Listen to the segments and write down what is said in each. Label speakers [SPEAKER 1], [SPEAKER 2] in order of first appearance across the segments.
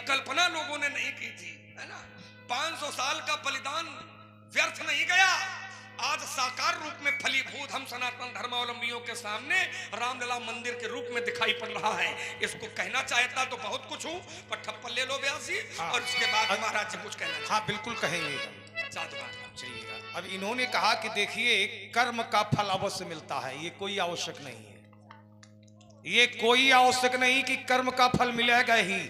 [SPEAKER 1] कल्पना लोगों ने नहीं की थी, है ना। 500 साल का बलिदान व्यर्थ नहीं गया। आज साकार रूप में फलीभूत हम सनातन धर्मावलंबियों के सामने रामलला मंदिर के रूप में दिखाई पड़ रहा है। इसको कहना चाहता तो बहुत कुछ हूं, पर ठप्पा ले लो व्यास जी। हाँ। और उसके बाद महाराज जी कुछ कहना।
[SPEAKER 2] हाँ बिल्कुल कहेंगे,
[SPEAKER 1] चलिएगा।
[SPEAKER 2] अब इन्होंने कहा कि देखिए कर्म का फल अवश्य मिलता है, ये कोई आवश्यक नहीं है, ये कोई आवश्यक नहीं कि कर्म का फल मिलेगा ही,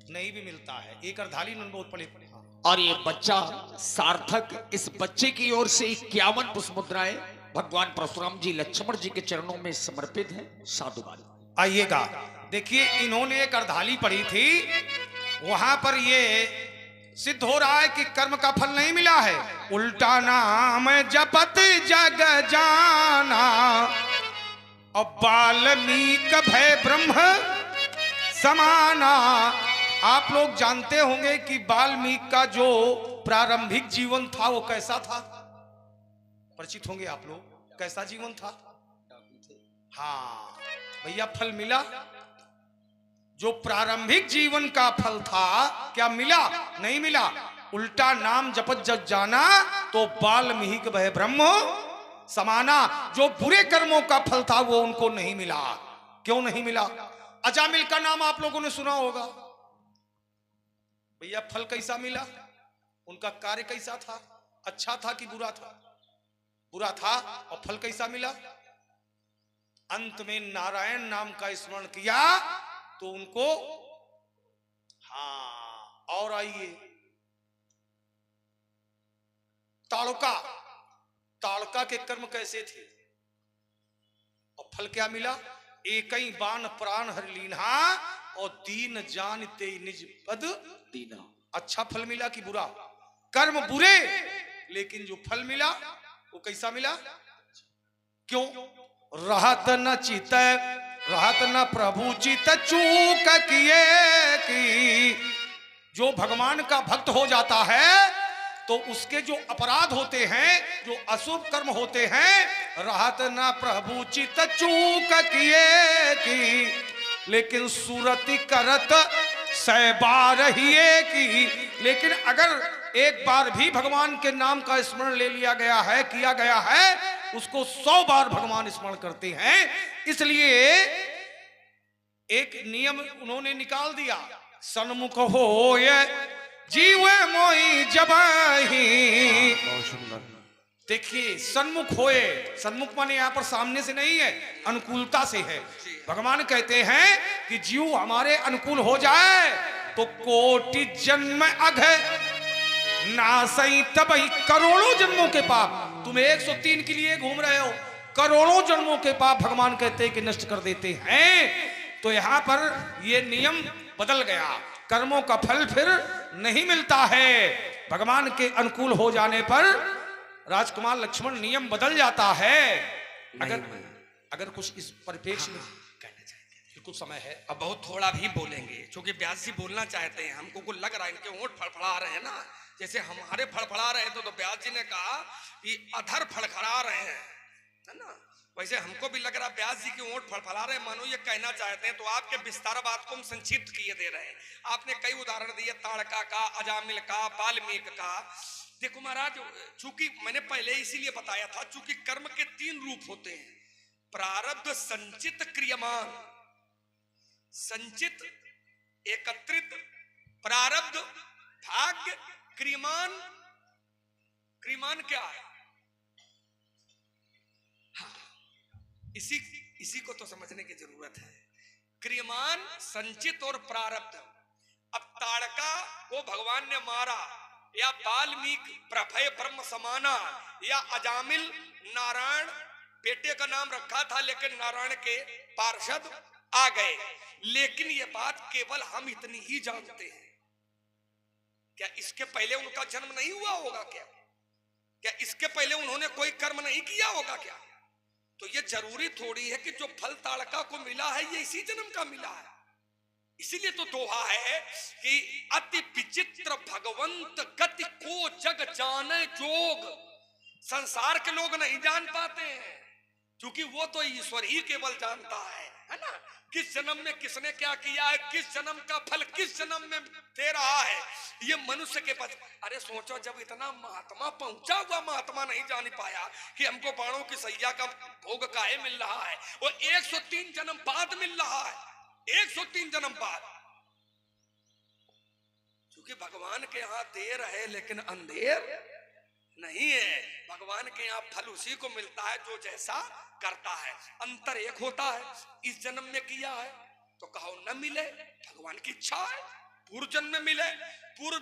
[SPEAKER 2] नहीं भी मिलता है। एक अर्धाली बहुत पड़े पड़े।
[SPEAKER 3] और ये बच्चा सार्थक, इस बच्चे की ओर से 51 पुष्प मुद्राएं भगवान परशुराम जी लक्ष्मण जी के चरणों में समर्पित है। साधुवाद।
[SPEAKER 2] आइएगा, देखिए इन्होंने एक अर्धाली पढ़ी थी, वहां पर ये सिद्ध हो रहा है कि कर्म का फल नहीं मिला है। उल्टा नाम जपत जग जाना और वाल्मीकि भय ब्रह्म समाना। आप लोग जानते होंगे कि वाल्मीकि का जो प्रारंभिक जीवन था वो कैसा था, परिचित होंगे आप लोग, कैसा जीवन था। हाँ भैया, फल मिला, जो प्रारंभिक जीवन का फल था क्या मिला? नहीं मिला। उल्टा नाम जपत जग जाना तो वाल्मीकि भय ब्रह्म समाना। जो बुरे कर्मों का फल था वो उनको नहीं मिला। क्यों नहीं मिला? अजामिल का नाम आप लोगों ने सुना होगा। भैया फल कैसा मिला? उनका कार्य कैसा था? अच्छा था कि बुरा था? बुरा था। और फल कैसा मिला? अंत में नारायण नाम का स्मरण किया तो उनको, हाँ और आइए ताड़का, ताड़का के कर्म कैसे थे और फल क्या मिला? एक ही बाण प्राण हर लीन्हा और दीन जानते निज पद दीना। अच्छा फल मिला कि बुरा? कर्म बुरे, लेकिन जो फल मिला वो कैसा मिला? क्यों? रहत न चित, रहत न प्रभु चित चूक किए कि जो भगवान का भक्त हो जाता है तो उसके जो अपराध होते हैं, जो अशुभ कर्म होते हैं, रहत न प्रभु चित चूक किए कि लेकिन सूरति करत सै बार ही की। लेकिन अगर एक बार भी भगवान के नाम का स्मरण ले लिया गया है, किया गया है, उसको 100 बार भगवान स्मरण करते हैं। इसलिए एक नियम उन्होंने निकाल दिया, सन्मुख होय जीव मोहि जबहि। देखिए सन्मुख होए, सन्मुख माने यहां पर सामने से नहीं है, अनुकूलता से है। भगवान कहते हैं कि जीव हमारे अनुकूल हो जाए तो कोटि जन्म अघ नासई तबहि। करोड़ों जन्मों के पाप, तुम 103 के लिए घूम रहे हो, करोड़ों जन्मों के पाप भगवान कहते हैं कि नष्ट कर देते हैं। तो यहां पर यह नियम बदल गया, कर्मों का फल फिर नहीं मिलता है। भगवान के अनुकूल हो जाने पर राजकुमार लक्ष्मण नियम बदल जाता है। अगर कुछ इस परिप्रेक्ष्य में कहना चाहेंगे, कुछ समय है,
[SPEAKER 1] अब बहुत थोड़ा भी बोलेंगे क्योंकि व्यास जी बोलना चाहते हैं। हमको को लग रहा है इनके होंठ फड़फड़ा रहे हैं ना, जैसे हमारे फड़फड़ा रहे थे तो व्यास जी ने कहा कि अधर फड़खड़ा रहे हैं, है ना, वैसे हमको भी लग रहा व्यास जी के होंठ फड़फड़ा रहे हैं, मानो ये कहना चाहते हैं। तो आपके विस्तार बात को हम संक्षिप्त किए दे रहे हैं। आपने कई उदाहरण दिए, ताड़का का, अजामिल का, वाल्मीकि का। देखो महाराज, चूंकि मैंने पहले इसीलिए बताया था, चूंकि कर्म के 3 रूप होते हैं, प्रारब्ध, संचित, क्रियमान। संचित एकत्रित, प्रारब्ध भाग्य, क्रियमान। क्रियमान क्या है? हाँ, इसी को तो समझने की जरूरत है। क्रियमान, संचित और प्रारब्ध। अब ताड़का को भगवान ने मारा, या वाल्मीकि प्रभय ब्रह्म समाना, या अजामिल नारायण बेटे का नाम रखा था लेकिन नारायण के पार्षद आ गए। लेकिन ये बात केवल हम इतनी ही जानते हैं। क्या इसके पहले उनका जन्म नहीं हुआ होगा? क्या इसके पहले उन्होंने कोई कर्म नहीं किया होगा? क्या तो ये जरूरी थोड़ी है कि जो फल ताड़का को मिला है ये इसी जन्म का मिला है। इसीलिए तो दोहा है कि अति विचित्र भगवंत गति को जग जाने जोग। संसार के लोग नहीं जान पाते हैं क्योंकि वो तो ईश्वर ही केवल जानता है। है ना, किस जन्म में किसने क्या किया है, किस जन्म का फल किस जन्म में दे रहा है, ये मनुष्य के पास। अरे सोचो, जब इतना महात्मा पहुंचा हुआ महात्मा नहीं जान पाया कि हमको बाणों की सैया का भोग काहे मिल रहा है, वो 103 जन्म बाद मिल रहा है, 103 जन्म बाद। क्योंकि भगवान के यहाँ देर है लेकिन अंधेर नहीं है। भगवान के यहाँ फल उसी को मिलता है जो जैसा करता है। अंतर एक होता है, इस जन्म में किया है तो कहो न मिले, भगवान की इच्छा है पूर्व जन्म में मिले, पूर्व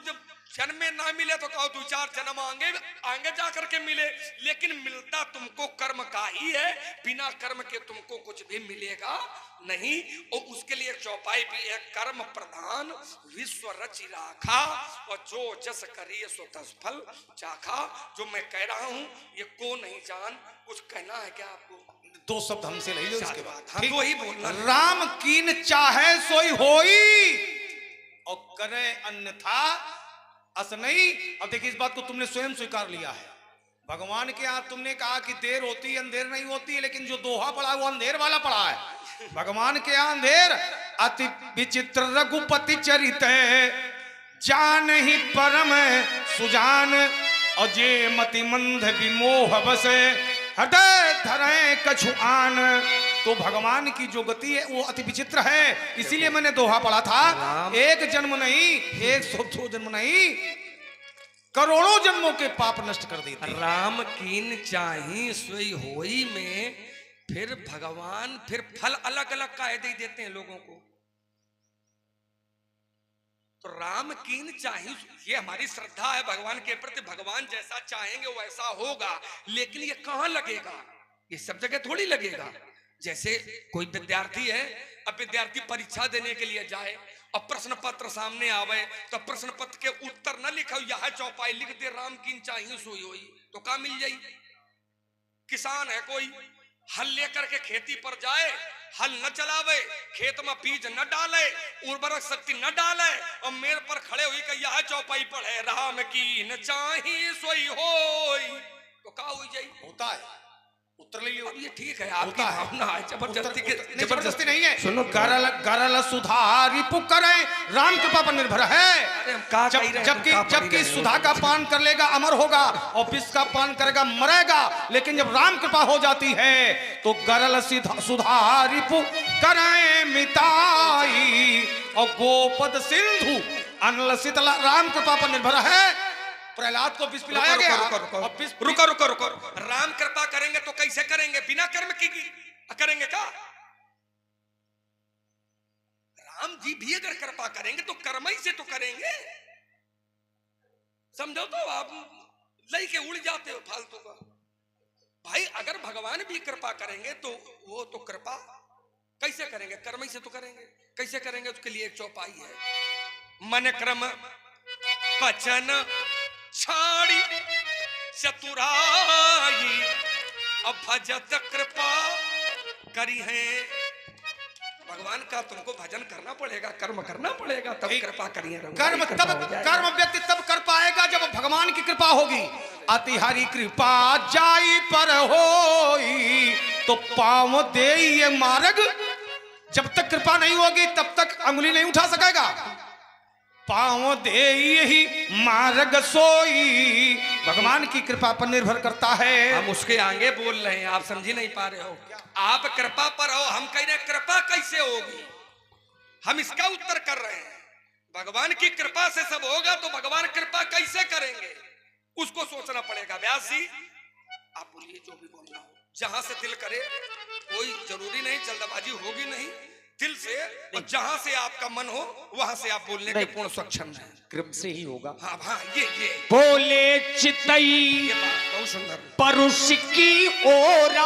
[SPEAKER 1] जन्म में ना मिले तो कहो 2-4 जन्म आगे जाकर के मिले, लेकिन मिलता तुमको कर्म का ही है, बिना कर्म के तुमको कुछ भी मिलेगा नहीं। और उसके लिए चौपाई भी है, कर्म प्रधान विश्व रच राखा, और जो जस करिए सो तस फल चाखा। जो मैं कह रहा हूं ये को नहीं जान, कुछ कहना है क्या आपको?
[SPEAKER 2] 2 शब्द हमसे ले लो इसके बाद।
[SPEAKER 1] हाँ, तो ही बोलना।
[SPEAKER 2] राम कीन चाहे सोई होई और करे अन्यथा अस नहीं। अब देखिए, इस बात को तुमने स्वयं स्वीकार लिया है। भगवान के यहाँ तुमने कहा कि देर होती है अंधेर नहीं होती है, लेकिन जो दोहा पड़ा वो अंधेर वाला पड़ा है। भगवान के यहाँ अंधेर अति विचित्र रघुपति चरित जान ही परम सुजान, और जे मति मंद विमोह बसे हटे धरे कछु आन। तो भगवान की जो गति है वो अति विचित्र है, इसीलिए मैंने दोहा पढ़ा था, एक जन्म नहीं 102 जन्म नहीं, करोड़ों जन्मों के पाप नष्ट कर देते।
[SPEAKER 1] राम कीन चाही सोई होई में फिर भगवान फिर फल अलग अलग काहे दे देते हैं लोगों को। तो राम कीन चाही, ये हमारी श्रद्धा है भगवान के प्रति, भगवान जैसा चाहेंगे वैसा होगा, लेकिन ये कहां लगेगा? ये सब जगह थोड़ी लगेगा। जैसे कोई विद्यार्थी है, अब विद्यार्थी परीक्षा देने के लिए जाए और प्रश्न पत्र सामने आवे तो प्रश्न पत्र के उत्तर न लिखो, यह चौपाई लिख दे राम कीन चाहिए सोई होई, तो क्या मिल जाई? किसान है कोई, हल लेकर के खेती पर जाए, हल न चलावे, खेत में बीज न डाले, उर्वरक शक्ति न डाले, और मेरे पर खड़े हुई कि यह चौपाई पढ़े राम कीन चाहिए सोई होई, तो क्या हो जाई?
[SPEAKER 2] होता है, उत्तर ले लियो।
[SPEAKER 1] अब ये ठीक है, आपकी भावना है,
[SPEAKER 2] जबरदस्ती नहीं है। सुनो, गरल गरल सुधारी पुकरे राम कृपा पर निर्भर है। जबकि सुधा का पान कर लेगा अमर होगा, और विष का पान करेगा मरेगा, लेकिन जब राम कृपा हो जाती है तो गरल सुधारी पुकरे मिताई, और गोपद सिंधु अनल शीतला राम कृपा पर निर्भर है। प्रहलाद को विष पिलाया गया।
[SPEAKER 1] रुको, राम कृपा करेंगे तो कैसे करेंगे? बिना कर्म की करेंगे क्या? राम जी भी अगर कृपा करेंगे तो कर्म ही से तो करेंगे, समझो। तो आप लई के उड़ जाते हो फालतू का। भाई अगर भगवान भी कृपा करेंगे तो वो तो कृपा कैसे करेंगे? कर्म ही से तो करेंगे। कैसे करेंगे? उसके लिए एक चौपाई है, मन क्रम वचन छाड़ी चतुराई, अब भजत कृपा करी है। भगवान का तुमको भजन करना पड़ेगा, कर्म करना पड़ेगा, तब कृपा करिए।
[SPEAKER 2] कर्म व्यक्ति तब कर पाएगा जब भगवान की कृपा होगी। अति हरि कृपा जाई पर होई, तो पाँव दे ये मार्ग। जब तक कृपा नहीं होगी तब तक अंगुली नहीं उठा सकेगा। पाँव दे ही मार्ग सोई, भगवान की कृपा पर निर्भर करता है।
[SPEAKER 1] हम उसके आगे बोल रहे हैं, आप समझ नहीं पा रहे हो। आप कृपा पर हो, हम कह रहे हैं कृपा कैसे होगी, हम इसका उत्तर कर रहे हैं। भगवान की कृपा से सब होगा, तो भगवान कृपा कैसे करेंगे उसको सोचना पड़ेगा। व्यास जी आप बोलिए जो भी बोलना हो, जहां से दिल करे, कोई जरूरी नहीं, जल्दबाजी होगी नहीं, दिल से, और जहां से आपका मन हो वहां से आप बोलने के पूर्ण सक्षम है।
[SPEAKER 3] क्रम से ही होगा।
[SPEAKER 1] हाँ हाँ, ये
[SPEAKER 3] बोले चितई
[SPEAKER 1] ये बात बहुत सुंदर।
[SPEAKER 3] परुष की ओरा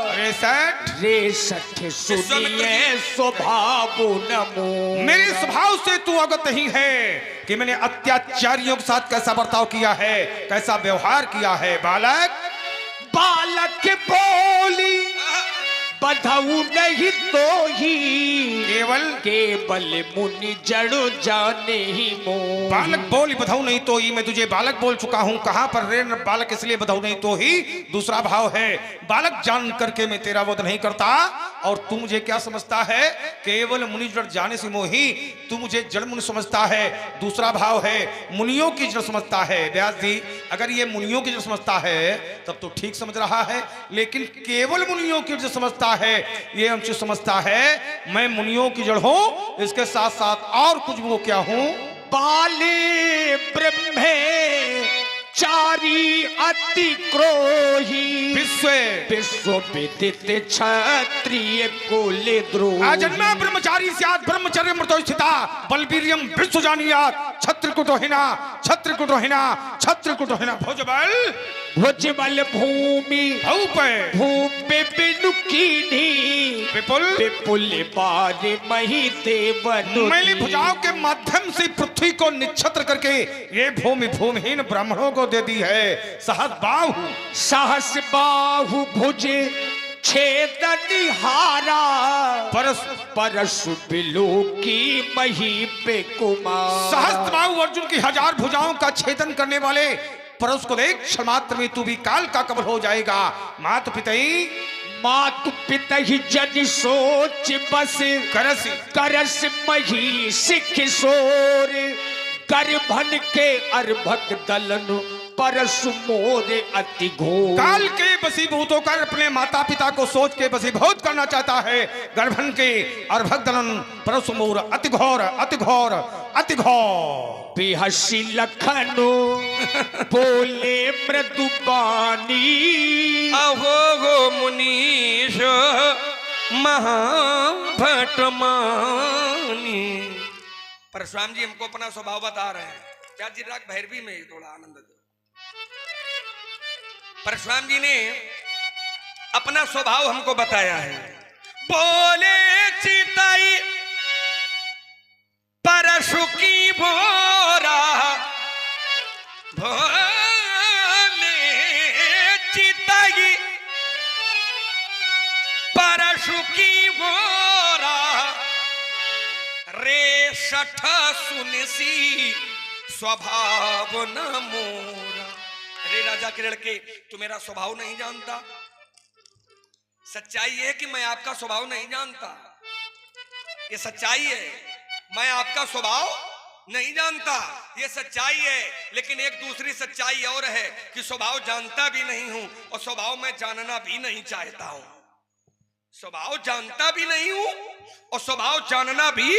[SPEAKER 2] अरे सेठ,
[SPEAKER 3] रे सठ सुनिए स्वभाव नमो।
[SPEAKER 2] मेरे स्वभाव से तू अवगत नहीं है कि मैंने अत्याचारियों के साथ कैसा बर्ताव किया है, कैसा व्यवहार किया है। बालक
[SPEAKER 3] बालक बोली बधाऊ नहीं तो ही
[SPEAKER 2] केवल
[SPEAKER 3] केवल मुनि जड़ जाने ही मोह।
[SPEAKER 2] बालक बोल बधाऊ नहीं तो ही, मैं तुझे बालक बोल चुका हूँ। कहाँ पर रे बालक, इसलिए बधाऊ नहीं तो ही दूसरा भाव है। बालक जान करके मैं तेरा वध नहीं करता, और तू मुझे क्या समझता है? केवल मुनि जड़ जाने से मोही, तू मुझे जड़ मुनि समझता है। दूसरा भाव है मुनियों की जड़ समझता है। व्यास जी, अगर ये मुनियों की जड़ समझता है तब तो ठीक समझ रहा है, लेकिन केवल मुनियों की जड़ समझता है, ये हमसे समझता है मैं मुनियों की जड़ हूं, इसके साथ साथ और कुछ वो क्या हूं?
[SPEAKER 3] बाले ब्रह्मे चारी अति क्रोही
[SPEAKER 2] विश्व
[SPEAKER 3] विश्व विदित क्षत्रिय कुल द्रोही।
[SPEAKER 2] आजन्मा ब्रह्मचारी स्यात् ब्रह्मचर्य मृतो स्थिता बलवीर्यम विश्व जानियात् छत्र कुटोहिना छत्र कुटोहिना छत्र कुटोहिना। भुजबल
[SPEAKER 3] भुजबल भूमि भूपे बिनुकीनी
[SPEAKER 2] विपुल
[SPEAKER 3] विपुल बार मही देवन।
[SPEAKER 2] मैली भुजाओं के माध्यम से पृथ्वी को निच्छत्र करके ये भूमि भूमिहीन ब्राह्मणों को दे दी है।
[SPEAKER 3] सहस बाहु भुज छेदन हारा
[SPEAKER 2] परस
[SPEAKER 3] परशु बिलो की मही पे कुमार।
[SPEAKER 2] सहस्त्र बाहु अर्जुन की 1000 भुजाओं का छेदन करने वाले परस को देख क्षमात्र में तू भी काल का कबल हो जाएगा। मातु पितई
[SPEAKER 3] मातु पिता ही जन सोच बस
[SPEAKER 2] करस
[SPEAKER 3] करस मही सिख सोर गर्भन के अर्भक दलन परसु मोरे अति घोर।
[SPEAKER 2] काल के बसीभूत होकर अपने माता पिता को सोच के बसीभूत करना चाहता है। गर्भन के अर्भक दलन परसु मोर अति घोर अति घोर अति घोर।
[SPEAKER 3] बेहसी लखनो बोले मृदुबानी
[SPEAKER 1] अहो गो मुनीश महाभटमानी। परशुराम जी हमको अपना स्वभाव बता रहे हैं। क्या जी राग भैरवी में थोड़ा आनंद दो। परशुराम जी ने अपना स्वभाव हमको बताया है। बोले चिताई परशु की भोरा भोले चिताई परशु की भोरा रे सठ सुनसी स्वभाव न मोरा। अरे राजा के लड़के, तू मेरा स्वभाव नहीं जानता। सच्चाई है कि मैं आपका स्वभाव नहीं जानता, ये सच्चाई है। मैं आपका स्वभाव नहीं जानता, ये सच्चाई है। लेकिन एक दूसरी सच्चाई और है कि स्वभाव जानता भी नहीं हूं और स्वभाव मैं जानना भी नहीं चाहता हूं। स्वभाव जानता भी नहीं हूं और स्वभाव जानना भी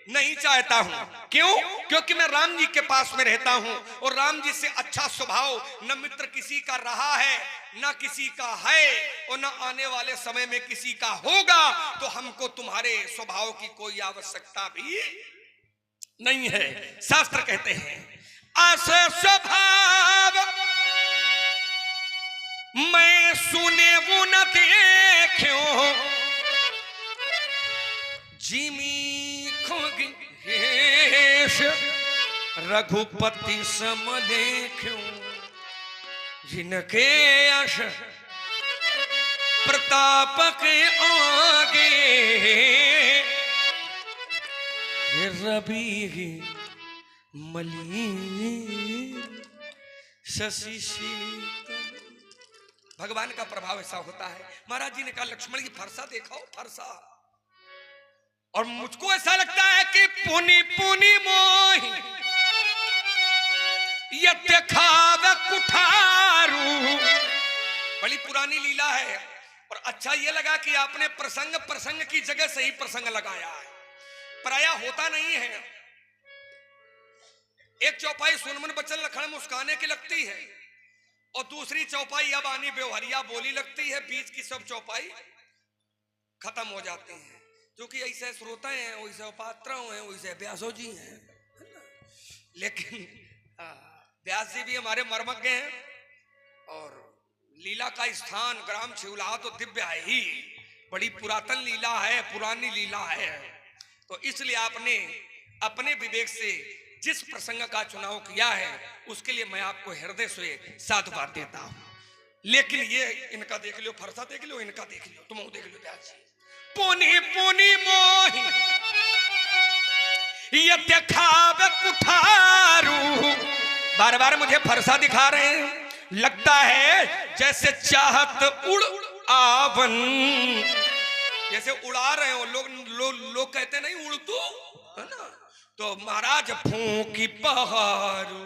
[SPEAKER 1] नहीं चाहता हूं। क्यों? क्योंकि मैं राम जी के पास में रहता हूं और राम जी से अच्छा स्वभाव न मित्र किसी का रहा है, न किसी का है, और न आने वाले समय में किसी का होगा। तो हमको तुम्हारे स्वभाव की कोई आवश्यकता भी नहीं है। शास्त्र कहते हैं ऐसे स्वभाव मैं सुने वो न देखो जिमी रघुपति सम देखो जिनके यश प्रताप के आगे रवि मलिन शशि शीतल। भगवान का प्रभाव ऐसा होता है। महाराज जी ने कहा लक्ष्मण की फरसा देखो, फरसा। और मुझको ऐसा लगता है कि पुनि पुनि मोहि यत्य खाव कुठारू। बड़ी पुरानी लीला है और अच्छा ये लगा कि आपने प्रसंग प्रसंग की जगह सही प्रसंग लगाया है। प्राय होता नहीं है। एक चौपाई सुनमन बचन लखन मुस्काने की लगती है और दूसरी चौपाई अब आनी व्यवहारिया बोली लगती है। बीच की सब चौपाई खत्म हो जाती है, क्योंकि ऐसे श्रोता हैं, वैसे पात्र हैं, वैसे व्यासो जी हैं। लेकिन व्यास जी भी हमारे मर्मज्ञ हैं और लीला का स्थान ग्राम छिउला तो दिव्य है ही। बड़ी पुरातन लीला है, पुरानी लीला है। तो इसलिए आपने अपने विवेक से जिस प्रसंग का चुनाव किया है उसके लिए मैं आपको हृदय से साधुवाद देता हूं। लेकिन ये इनका देख लो, फरसा देख लो, इनका देख लो, तुम देख लो ब्याज जी। पुनी पुनी मोही ये दिखावे कुठारू, बार बार मुझे फरसा दिखा रहे हैं, लगता है जैसे चाहत उड़ आवन, जैसे उड़ा रहे हो लोग कहते नहीं उड़ तू, है ना। तो महाराज फूंकी पहाड़ू,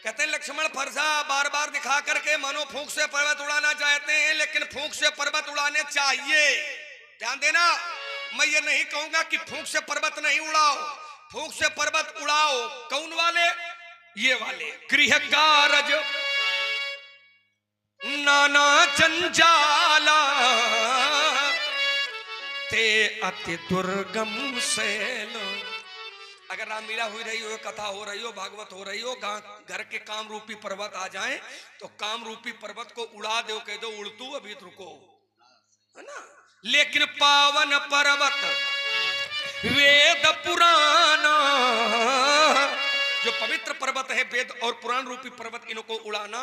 [SPEAKER 1] कहते हैं लक्ष्मण फरसा बार बार दिखा करके मानो फूंक से पर्वत उड़ाना चाहते हैं, लेकिन फूंक से पर्वत उड़ाने चाहिए। ध्यान देना, मैं ये नहीं कहूंगा कि फूंक से पर्वत नहीं उड़ाओ, फूंक से पर्वत उड़ाओ। कौन वाले? ये वाले गृह कारज नाना जंजाला ते अति दुर्गम शैल। अगर रामलीला हो रही हो, कथा हो रही हो, भागवत हो रही हो, घर के काम रूपी पर्वत आ जाए तो काम रूपी पर्वत को उड़ा दो, कह दो उड़ तू, अभी रुको, है ना। लेकिन पावन पर्वत वेद पुराना, जो पवित्र पर्वत है वेद और पुराण रूपी पर्वत, इनको उड़ाना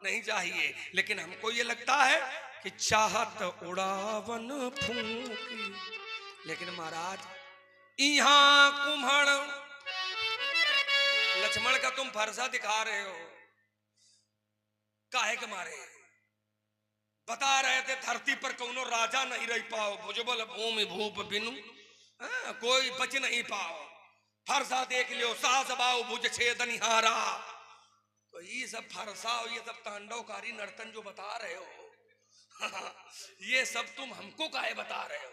[SPEAKER 1] नहीं चाहिए। लेकिन हमको ये लगता है कि चाहत उड़ावन फूंकी, लेकिन महाराज यहाँ कुम्हण लक्ष्मण का तुम फरसा दिखा रहे हो, काहे के मारे? बता रहे थे धरती पर कोनो राजा नहीं रह पाओ, भुजबल भूमि भूप बिनु कोई बच नहीं पाओ। फरसा देख लियो, सास बाऊ भुज छेदनिहारा। तो ये सब फरसा और ये सब तांडवकारी नर्तन जो बता रहे हो ये सब तुम हमको काहे बता रहे हो?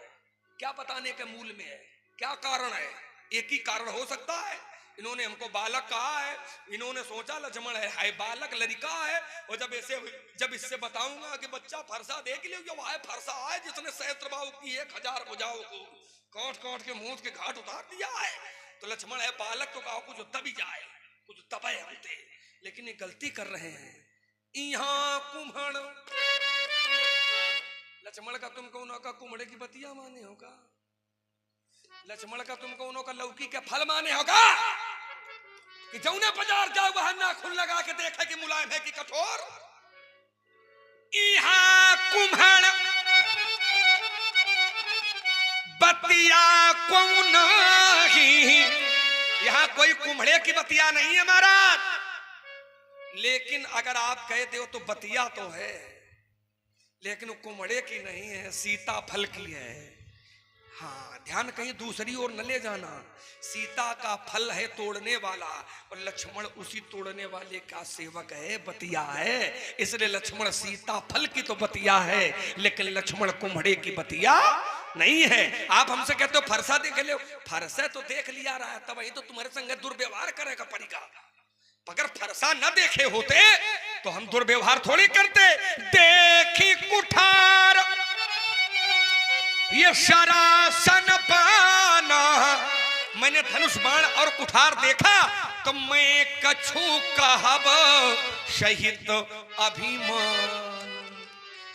[SPEAKER 1] क्या बताने के मूल में है? क्या कारण है? एक ही कारण हो सकता है, इन्होंने हमको बालक कहा है, इन्होंने सोचा लक्ष्मण है बालक लड़का है, और जब इससे बताऊंगा कि बच्चा फरसा देख लियो, जो है फरसा है जिसने सहस्त्र बाहु की 1000 भुजाओं को काट काट के मुंह के घाट उतार दिया है, तो लक्ष्मण है बालक तो कहा कुछ तभी जाए, कुछ तबे होते, लेकिन ये गलती कर रहे हैं। यहाँ कुम्हण लक्ष्मण का तुम कौन का कुम्हड़े की बतिया माने होगा, लक्ष्मण का तुम कौन का लौकी के फल माने होगा, कि जौने बाजार जाओ वहां नाखून लगा के देखा कि मुलायम है कि कठोर। यहाँ कुम्हण बतिया कौन ही, यहाँ कोई कुम्हड़े की बतिया नहीं है महाराज, लेकिन अगर आप कहते हो तो बतिया तो है, लेकिन कुम्हड़े की नहीं है, सीता फल की है। हाँ, ध्यान कहीं दूसरी ओर न ले जाना। सीता का फल है तोड़ने वाला, और लक्ष्मण उसी तोड़ने वाले का सेवक है, बतिया है, इसलिए लक्ष्मण सीता फल की तो बतिया है, लेकिन लक्ष्मण कुम्हड़े की बतिया नहीं है। आप हमसे कहते हो फरसा देख ले, फरसा तो देख लिया रहा है, तब वही तो तुम्हारे संग दुर्व्यवहार करेगा पड़ेगा। अगर फरसा न देखे होते तो हम दुर्व्यवहार थोड़ी करते। देखी कुठार ये शरासन पाना, मैंने धनुष बाण और कुठार देखा तो मैं कछु कहब शहीद अभिमान।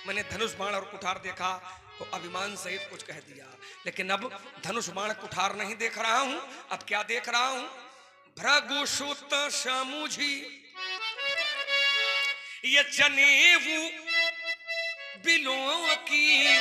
[SPEAKER 1] मैंने धनुष बाण और कुठार देखा तो अभिमान सहित कुछ कह दिया, लेकिन अब धनुष बाण कुठार नहीं देख रहा हूं, अब क्या देख रहा हूं? भृगुसुत समुझी ये जनेऊ बिलों की।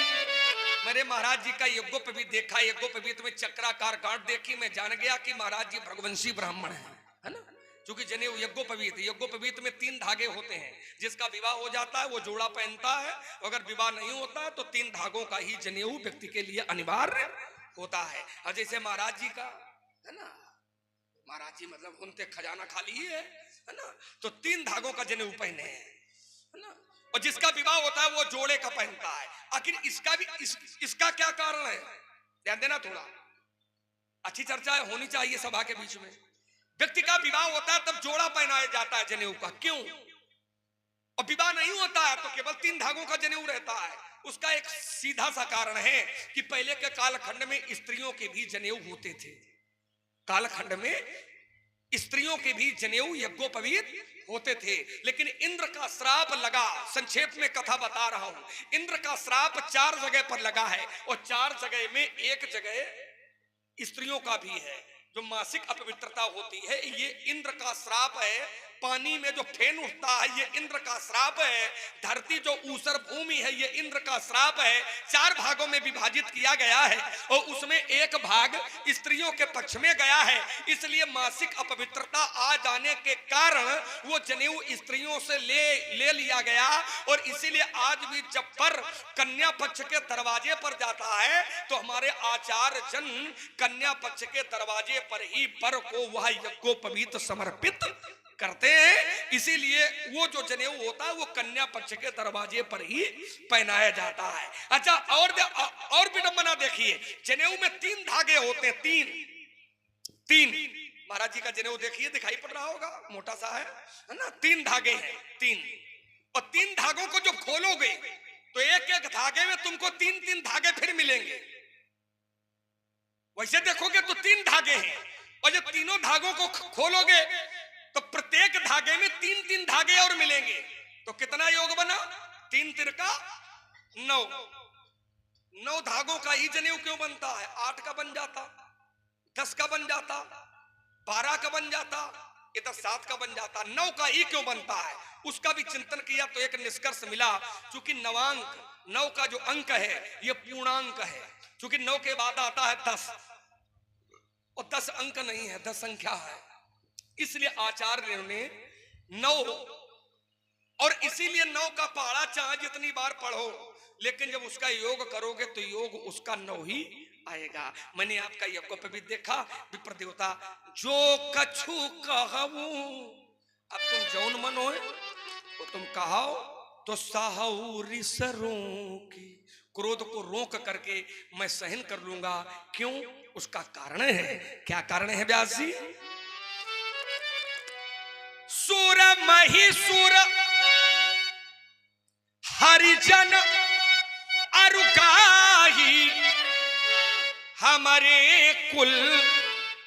[SPEAKER 1] मेरे महाराज जी का यज्ञोपवीत देखा, यज्ञोपवीत में चक्राकार गांठ देखी, मैं जान गया कि महाराज जी भृगुवंशी ब्राह्मण है ना। क्योंकि जनेऊ यज्ञोपवीत, यज्ञोपवीत में 3 धागे होते हैं, जिसका विवाह हो जाता है वो जोड़ा पहनता है, अगर विवाह नहीं होता है तो 3 धागों का ही जनेऊ व्यक्ति के लिए अनिवार्य होता है। और जैसे महाराज जी का है ना, महाराज जी मतलब उनते खजाना खाली है ना, तो 3 धागों का जनेऊ पहने है ना, और जिसका विवाह होता है वो जोड़े का पहनता है। आखिर इसका भी इसका क्या कारण है? ध्यान देना, थोड़ा अच्छी चर्चा होनी चाहिए सभा के बीच में। व्यक्ति का विवाह होता है तब जोड़ा पहनाया जाता है जनेऊ का, क्यों? और विवाह नहीं होता है तो केवल 3 धागों का जनेऊ रहता है। उसका एक सीधा सा कारण है कि पहले के कालखंड में स्त्रियों के भी जनेऊ होते थे, कालखंड में स्त्रियों के भी जनेऊ यज्ञोपवीत होते थे, लेकिन इंद्र का श्राप लगा। संक्षेप में कथा बता रहा हूं, इंद्र का श्राप 4 जगह पर लगा है, और 4 जगह में एक जगह स्त्रियों का भी है। जो मासिक अपवित्रता होती है ये इंद्र का श्राप है, पानी में जो फेन उठता है ये इंद्र का श्राप है, धरती जो ऊसर भूमि है ये इंद्र का श्राप है। 4 भागों में विभाजित किया गया है और उसमें एक भाग स्त्रियों के पक्ष में गया है, इसलिए मासिक अपवित्रता आ जाने के कारण वो जनेऊ स्त्रियों से ले लिया गया। और इसीलिए आज भी जब पर कन्या पक्ष के दरवाजे पर जाता है तो हमारे आचार्य जन कन्या पक्ष के दरवाजे पर ही वर को वह यज्ञोपवीत समर्पित करते हैं। इसीलिए वो जो जनेऊ होता है वो कन्या पक्ष के दरवाजे पर ही पहनाया जाता है। अच्छा, और विडंबना देखिए, जनेऊ में 3 धागे होते हैं, 3 महाराज जी का जनेऊ देखिए, दिखाई पड़ रहा होगा, मोटा सा है ना, 3 धागे हैं, 3। और 3 धागों को जो खोलोगे तो एक धागे में तुमको 3 धागे फिर मिलेंगे। वैसे देखोगे तो 3 धागे हैं और जब तीनों धागों को खोलोगे तो प्रत्येक धागे में 3 धागे और मिलेंगे। तो कितना योग बना? 3 तिरका 9। 9 धागों का ही जनेऊ क्यों बनता है? 8 का बन जाता, 10 का बन जाता, 12 का बन जाता, इधर 7 का बन जाता, 9 का ही क्यों बनता है? उसका भी चिंतन किया तो एक निष्कर्ष मिला, क्योंकि नवांक 9 का जो अंक है ये पूर्णांक है, क्योंकि 9 के बाद आता है 10 और 10 अंक नहीं है, 10 संख्या है। इसलिए आचार्य ने 9, और इसीलिए 9 का पहाड़ा चाहे जितनी बार पढ़ो, लेकिन जब उसका योग करोगे तो योग उसका 9 ही आएगा। मैंने आपका यज्ञ पे भी देखा, विप्र देवता जो कछु कहूं, अब तुम जौन मन हो तो तुम कहो तो साहू रिसरों की, क्रोध को रोक करके मैं सहन कर लूंगा। क्यों? उसका कारण है। क्या कारण है व्यास जी? सुर महिसुर हरिजन अरुगाही, हमारे कुल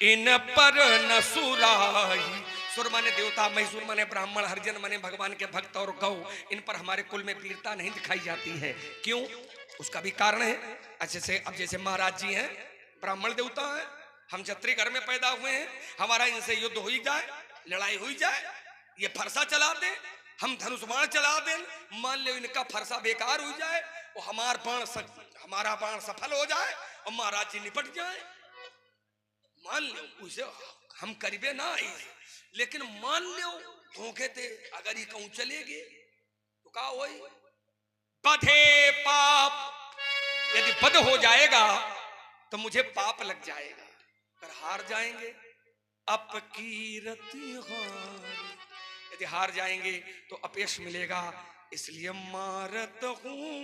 [SPEAKER 1] इन पर न सुराही। सुर माने देवता, मैसूर माने ब्राह्मण, हरिजन माने भगवान के भक्त और गौ, इन पर हमारे कुल में वीरता नहीं दिखाई जाती है। क्यों? उसका भी कारण है। अच्छे से, अब जैसे महाराज जी हैं, ब्राह्मण देवता हैं, हम क्षत्रिय घर में पैदा हुए हैं, हमारा इनसे युद्ध हो जाए, लड़ाई हो जाए, ये फरसा चला दे, हम धनुष बाण चला दें, मान लो इनका फरसा बेकार हो जाए और हमारा बाण सफल हो जाए और महाराज जी निपट जाए, मान लो उसे हम करीबे ना आई, लेकिन मान लो धोखे थे अगर ये कहूं चलेगी तो क्या हो? बधे पाप, यदि बद हो जाएगा तो मुझे पाप लग जाएगा। अगर हार जाएंगे अपकीरती हार, यदि हार जाएंगे तो अपयश मिलेगा। इसलिए मारत हूं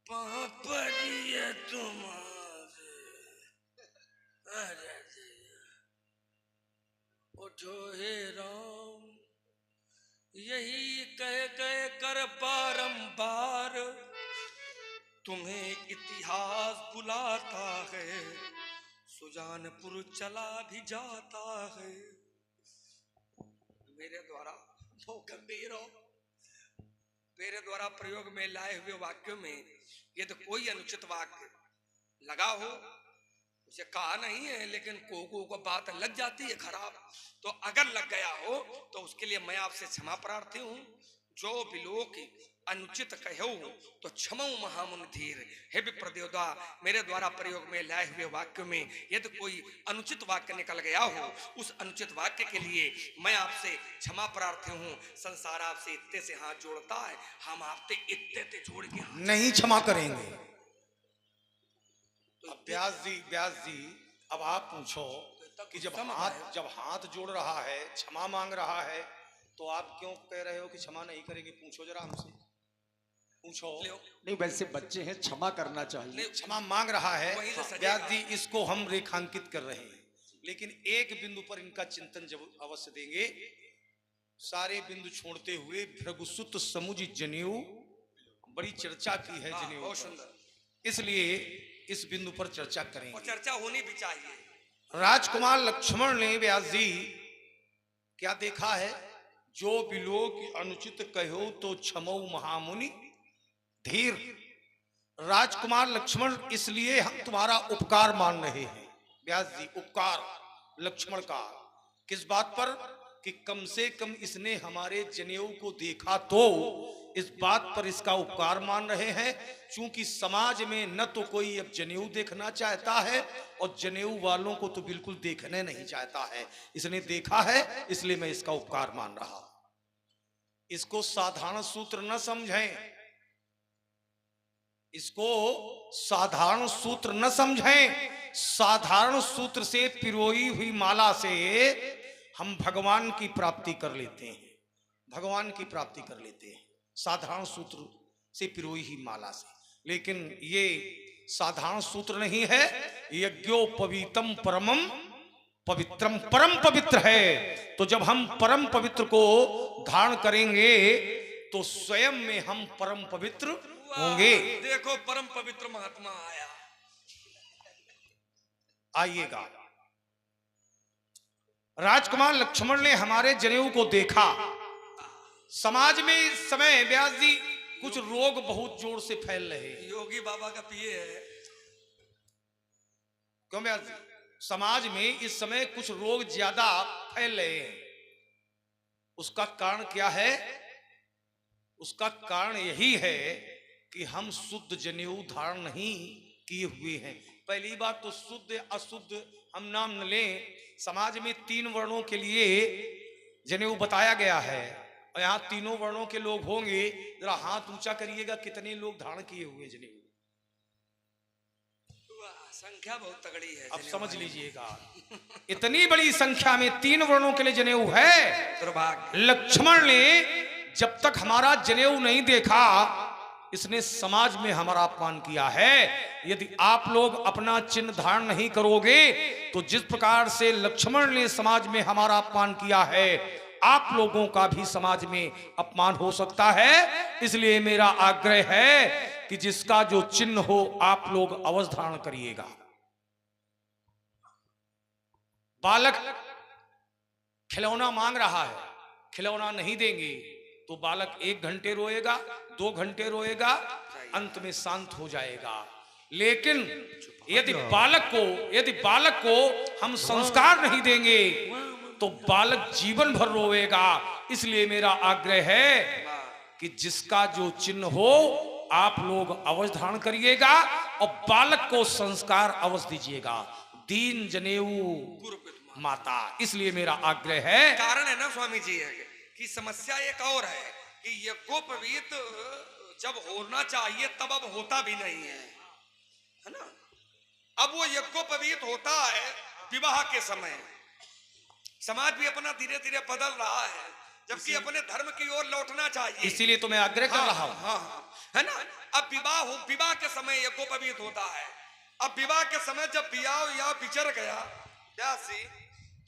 [SPEAKER 1] पाप तुम्हारे, उठो हे राम, यही कह कर बारंबार तुम्हें इतिहास बुलाता है, सुजानपुर चला भी जाता है। मेरे द्वारा वो गंभीर हो, मेरे द्वारा प्रयोग में लाए हुए वाक्यों में यदि कोई अनुचित वाक्य लगा हो, उसे कहा नहीं है, लेकिन को बात लग जाती है खराब, तो अगर लग गया हो तो उसके लिए मैं आपसे क्षमा प्रार्थी हूं। जो बिलोक अनुचित कहो तो क्षमो महामुनि धीर। हे विप्रदेवता, मेरे द्वारा प्रयोग में लाए हुए वाक्यों में यदि कोई अनुचित वाक्य निकल गया हो, उस अनुचित वाक्य के लिए मैं आपसे क्षमा प्रार्थी हूँ। संसार आपसे इत्ते से हाथ जोड़ता है, हम आपसे इत्ते से जोड़ के
[SPEAKER 2] नहीं क्षमा करेंगे। तो व्यास जी अब आप पूछो कि जब हाथ जोड़ रहा है, क्षमा मांग रहा है, तो आप क्यों कह रहे हो कि क्षमा नहीं करेंगे? पूछो जरा हमसे, पूछो।
[SPEAKER 3] नहीं, वैसे बच्चे हैं, क्षमा करना चाहिए।
[SPEAKER 2] क्षमा मांग रहा है व्यास जी, इसको हम रेखांकित कर रहे हैं, लेकिन एक बिंदु पर इनका चिंतन जब अवश्य देंगे। सारे बिंदु छोड़ते हुए भृगुसुत समुझ जनेऊ, बड़ी चर्चा की है जनेऊ, बहुत सुंदर, इसलिए इस बिंदु पर चर्चा करेंगे
[SPEAKER 1] और चर्चा होनी भी चाहिए।
[SPEAKER 2] राजकुमार लक्ष्मण ने व्यास जी क्या देखा है? जो बिलोक अनुचित कहो तो क्षमो महामुनि धीर। राजकुमार लक्ष्मण, इसलिए हम तुम्हारा उपकार मान रहे हैं व्यास जी, उपकार लक्ष्मण का। किस बात पर? कि कम से कम इसने हमारे जनेऊ को देखा तो इस बात पर इसका उपकार मान रहे हैं। चूंकि समाज में न तो कोई अब जनेऊ देखना चाहता है और जनेऊ वालों को तो बिल्कुल देखने नहीं चाहता है, इसने देखा है इसलिए मैं इसका उपकार मान रहा हूं। इसको साधारण सूत्र न समझें, इसको साधारण सूत्र न समझें। साधारण सूत्र से पिरोई हुई माला से हम भगवान की प्राप्ति कर लेते हैं, भगवान की प्राप्ति कर लेते हैं साधारण सूत्र से पिरोई हुई माला से। लेकिन ये साधारण सूत्र नहीं है, यज्ञोपवीतम परमम पवित्रम, परम पवित्र है। तो जब हम परम पवित्र को धारण करेंगे तो स्वयं में हम परम पवित्र होंगे।
[SPEAKER 1] देखो परम पवित्र महात्मा आया।
[SPEAKER 2] आइएगा, राजकुमार लक्ष्मण ने हमारे जनेऊ को देखा। समाज में इस समय व्यास जी कुछ रोग बहुत जोर से फैल रहे हैं।
[SPEAKER 1] योगी बाबा का पिए है।
[SPEAKER 2] क्यों व्यास जी? समाज में इस समय कुछ रोग ज्यादा फैल रहे हैं। उसका कारण क्या है? उसका कारण यही है कि हम शुद्ध जनेऊ धारण नहीं किए हुए हैं। पहली बात तो शुद्ध अशुद्ध हम नाम न लें। समाज में 3 वर्णों के लिए जनेऊ बताया गया है और यहाँ तीनों वर्णों के लोग होंगे। जरा हाथ ऊंचा करिएगा, कितने लोग धारण किए हुए जनेऊ?
[SPEAKER 1] संख्या बहुत तगड़ी है।
[SPEAKER 2] अब समझ लीजिएगा, इतनी बड़ी संख्या में 3 वर्णों के लिए जनेऊ है।
[SPEAKER 1] दुर्भाग्य।
[SPEAKER 2] लक्ष्मण ने जब तक हमारा जनेऊ नहीं देखा, इसने समाज में हमारा अपमान किया है। यदि आप लोग अपना चिन्ह धारण नहीं करोगे तो जिस प्रकार से लक्ष्मण ने समाज में हमारा अपमान किया है, आप लोगों का भी समाज में अपमान हो सकता है। इसलिए मेरा आग्रह है कि जिसका जो चिन्ह हो आप लोग अवश्य धारण करिएगा। बालक खिलौना मांग रहा है, खिलौना नहीं देंगे तो बालक 1 घंटे रोएगा, 2 घंटे रोएगा, अंत में शांत हो जाएगा। लेकिन यदि बालक को हम संस्कार नहीं देंगे तो बालक जीवन भर रोएगा। इसलिए मेरा आग्रह है कि जिसका जो चिन्ह हो आप लोग अवश्य धारण करिएगा और बालक को संस्कार अवश्य दीजिएगा। दीन जनेऊ माता, इसलिए मेरा आग्रह है।
[SPEAKER 1] कारण है ना स्वामी जी है कि समस्या एक और है कि यज्ञोपवीत जब होना चाहिए तब अब होता भी नहीं है ना। अब वो यज्ञोपवीत होता है विवाह के समय। समाज भी अपना धीरे धीरे बदल रहा है, जबकि अपने धर्म की ओर लौटना चाहिए।
[SPEAKER 2] इसीलिए तो मैं आग्रह कर रहा हूं।
[SPEAKER 1] हाँ, है ना। अब विवाह के समय यज्ञोपवीत होता है। अब विवाह के समय जब या बिछड़ गया,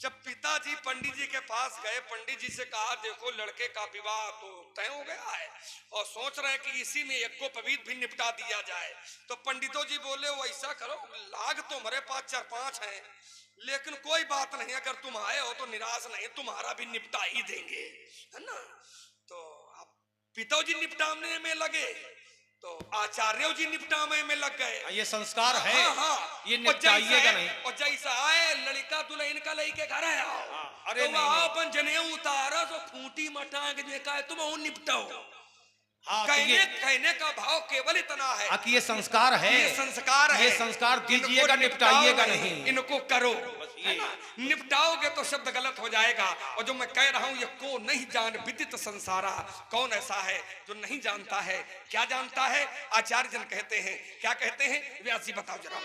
[SPEAKER 1] जब पिताजी पंडित जी के पास गए, पंडित जी से कहा देखो लड़के का विवाह तो तय हो गया है और सोच रहे हैं कि इसी में यज्ञोपवीत भी निपटा दिया जाए। तो पंडितों जी बोले वो ऐसा करो, लाग तुम्हारे पास 4-5 हैं, लेकिन कोई बात नहीं, अगर तुम आए हो तो निराश नहीं, तुम्हारा भी निपटा ही देंगे, है ना। तो अब पिताजी निपटाने में लगे तो आचार्य जी निपटाने में लग गए।
[SPEAKER 2] ये संस्कार है।
[SPEAKER 1] हाँ,
[SPEAKER 2] ये निपटाइएगा नहीं।
[SPEAKER 1] और जैसा आए लड़का दुल्हन का लेके घर है,
[SPEAKER 2] अरे
[SPEAKER 1] तो
[SPEAKER 2] नहीं,
[SPEAKER 1] अपन जनेऊ उतारा तो खूंटी मटांग देखा है तुम वो निपटाओ।
[SPEAKER 2] हाँ,
[SPEAKER 1] कहने का भाव केवल इतना है
[SPEAKER 2] कि ये संस्कार है,
[SPEAKER 1] ये संस्कार है,
[SPEAKER 2] ये संस्कार दीजिएगा, निपटाइएगा नहीं,
[SPEAKER 1] इनको करो, है ना। निपटाओगे तो शब्द गलत हो जाएगा। और जो मैं कह रहा हूं ये को नहीं जान विदित संसारा, कौन ऐसा है जो नहीं जानता है? क्या जानता है? आचार्य जन कहते हैं, क्या कहते हैं व्यास जी बताओ जरा।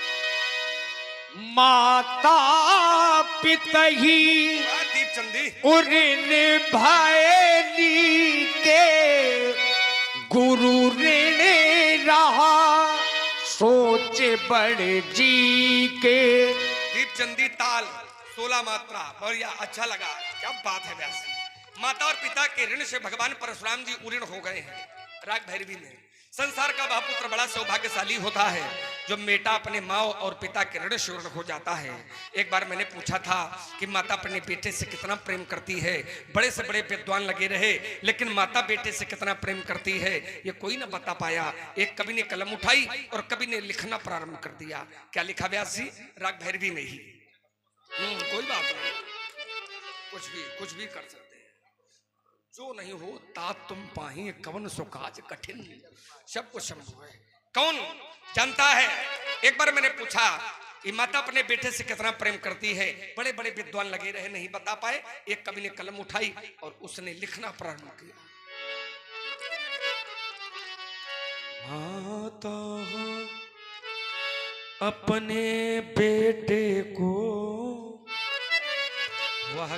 [SPEAKER 3] माता पिता ही
[SPEAKER 1] दीप चंदी
[SPEAKER 3] उन भाई के गुरु ऋण रहा सोच बड़े जी के।
[SPEAKER 1] दीप चंदी ताल 16 मात्रा, बढ़िया, अच्छा लगा, क्या बात है व्यास जी। माता और पिता के ऋण से भगवान परशुराम जी उऋण हो गए हैं राग भैरवी में। संसार का वह पुत्र बड़ा सौभाग्यशाली होता है जो बेटा अपने माँ और पिता के ऋण से ऋण हो जाता है। एक बार मैंने पूछा था कि माता अपने बेटे से कितना प्रेम करती है। बड़े से बड़े विद्वान लगे रहे, लेकिन माता बेटे से कितना प्रेम करती है ये कोई ना बता पाया। एक कवि ने कलम उठाई और कवि ने लिखना प्रारंभ कर दिया। क्या लिखा व्यास जी? राग भैरवी में ही। कोई बात नहीं। कुछ भी कर सकते हैं। जो नहीं हो तात तुम पाही कवन सुकाज कठिन, सब कुछ संभव है। कौन जानता है? एक बार मैंने पूछा कि माता अपने बेटे से कितना प्रेम करती है। बड़े बड़े विद्वान लगे रहे, नहीं बता पाए। एक कवि ने कलम उठाई और उसने लिखना प्रारंभ किया। माता अपने बेटे को वह